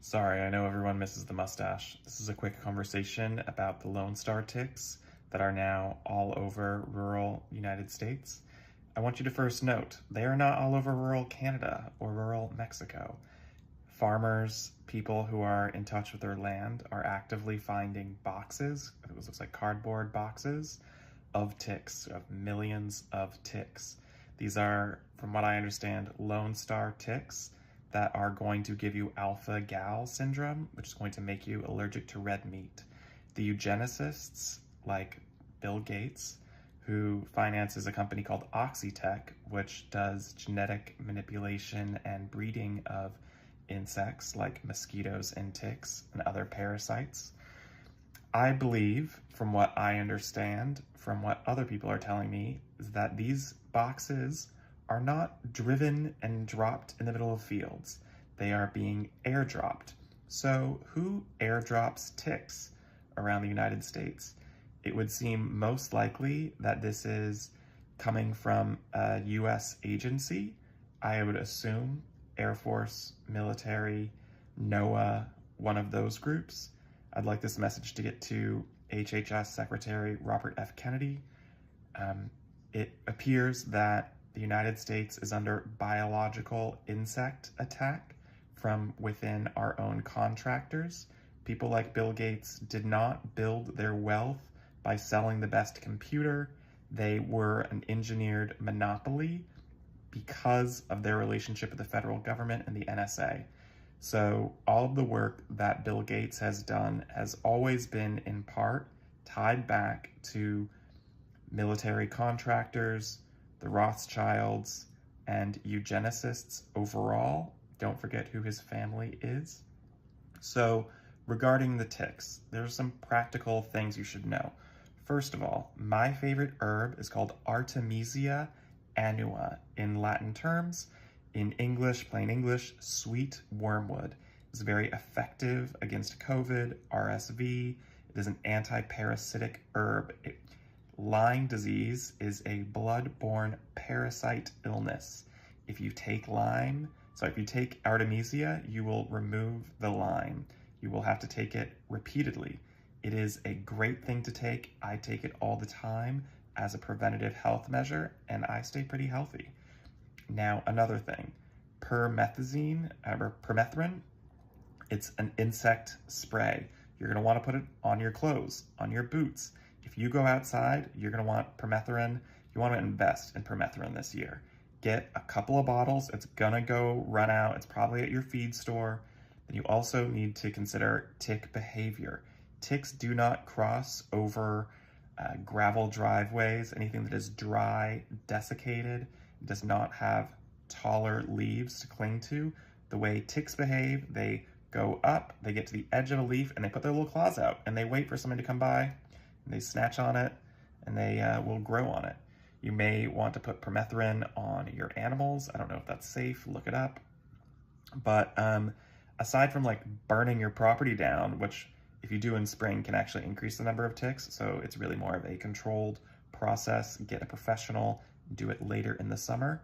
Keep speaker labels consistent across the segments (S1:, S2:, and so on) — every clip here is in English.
S1: Sorry, I know everyone misses the mustache. This is a quick conversation about the Lone Star ticks that are now all over rural United States. I want you to first note, they are not all over rural Canada or rural Mexico. Farmers, people who are in touch with their land, are actively finding boxes, it looks like cardboard boxes, of ticks, of millions of ticks. These are, from what I understand, Lone Star ticks that are going to give you alpha-gal syndrome, which is going to make you allergic to red meat. The eugenicists, like Bill Gates, who finances a company called Oxitec, which does genetic manipulation and breeding of insects like mosquitoes and ticks and other parasites. I believe, from what I understand, from what other people are telling me, is that these boxes are not driven and dropped in the middle of fields. They are being airdropped. So who airdrops ticks around the United States? It would seem most likely that this is coming from a US agency. I would assume Air Force, military, NOAA, one of those groups. I'd like this message to get to HHS Secretary Robert F. Kennedy. It appears that the United States is under biological insect attack from within our own contractors. People like Bill Gates did not build their wealth by selling the best computer. They were an engineered monopoly because of their relationship with the federal government and the NSA. So all of the work that Bill Gates has done has always been in part tied back to military contractors, the Rothschilds, and eugenicists overall. Don't forget who his family is. So regarding the ticks, there's some practical things you should know. First of all, my favorite herb is called Artemisia annua. In Latin terms, in English, plain English, sweet wormwood. It's very effective against COVID, RSV. It is an anti-parasitic herb. Lyme disease is a blood-borne parasite illness. If you take Artemisia, you will remove the Lyme. You will have to take it repeatedly. It is a great thing to take. I take it all the time as a preventative health measure, and I stay pretty healthy. Now, another thing, permethrin, it's an insect spray. You're gonna wanna put it on your clothes, on your boots. If you go outside, you're gonna want permethrin. You wanna invest in permethrin this year. Get a couple of bottles. It's gonna go run out. It's probably at your feed store. Then you also need to consider tick behavior. Ticks do not cross over gravel driveways, anything that is dry, desiccated, does not have taller leaves to cling to. The way ticks behave, they go up, they get to the edge of a leaf, and they put their little claws out, and they wait for someone to come by, and they snatch on it, and they will grow on it. You may want to put permethrin on your animals. I don't know if that's safe, look it up. But aside from like burning your property down, which if you do in spring can actually increase the number of ticks, so it's really more of a controlled process. Get a professional, do it later in the summer.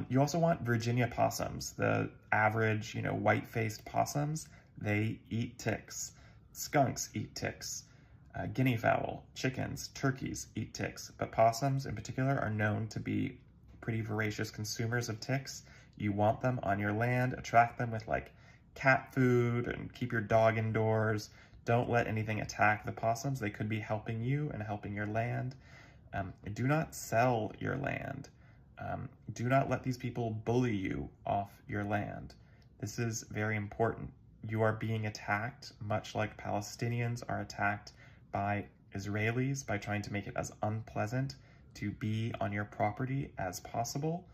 S1: You also want Virginia possums. The average, white-faced possums, they eat ticks. Skunks eat ticks. Guinea fowl, chickens, turkeys eat ticks, but possums in particular are known to be pretty voracious consumers of ticks. You want them on your land, attract them with like cat food, and keep your dog indoors. Don't let anything attack the possums. They could be helping you and helping your land. Do not sell your land. Do not let these people bully you off your land. This is very important. You are being attacked, much like Palestinians are attacked by Israelis, by trying to make it as unpleasant to be on your property as possible.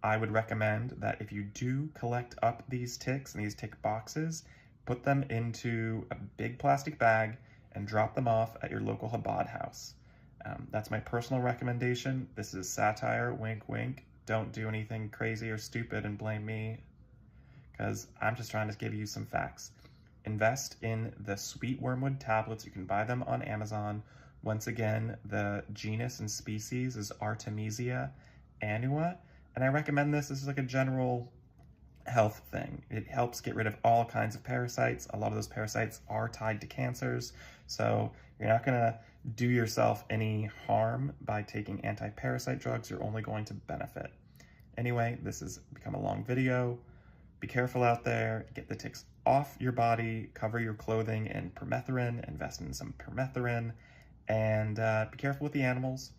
S1: I would recommend that if you do collect up these ticks and these tick boxes, put them into a big plastic bag and drop them off at your local Chabad house. That's my personal recommendation. This is satire, wink, wink. Don't do anything crazy or stupid and blame me, because I'm just trying to give you some facts. Invest in the sweet wormwood tablets. You can buy them on Amazon. Once again, the genus and species is Artemisia annua, and I recommend this as like a general health thing. It helps get rid of all kinds of parasites. A lot of those parasites are tied to cancers, so you're not gonna do yourself any harm by taking anti-parasite drugs. You're only going to benefit. Anyway, this has become a long video. Be careful out there, get the ticks off your body, cover your clothing in permethrin, invest in some permethrin, and be careful with the animals.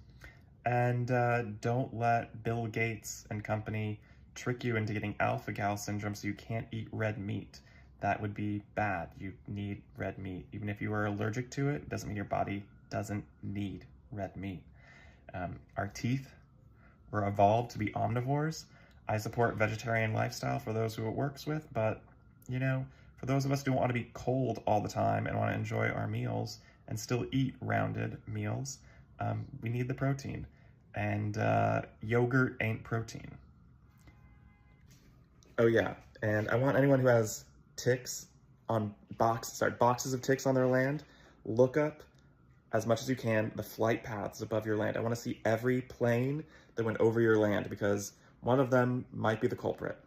S1: And don't let Bill Gates and company trick you into getting alpha-gal syndrome so you can't eat red meat. That would be bad. You need red meat. Even if you are allergic to it, doesn't mean your body doesn't need red meat. Our teeth were evolved to be omnivores. I support vegetarian lifestyle for those who it works with, but, you know, for those of us who don't want to be cold all the time and want to enjoy our meals and still eat rounded meals, we need the protein. And yogurt ain't protein. Oh yeah, and I want anyone who has ticks on boxes of ticks on their land, look up as much as you can the flight paths above your land. I want to see every plane that went over your land because one of them might be the culprit.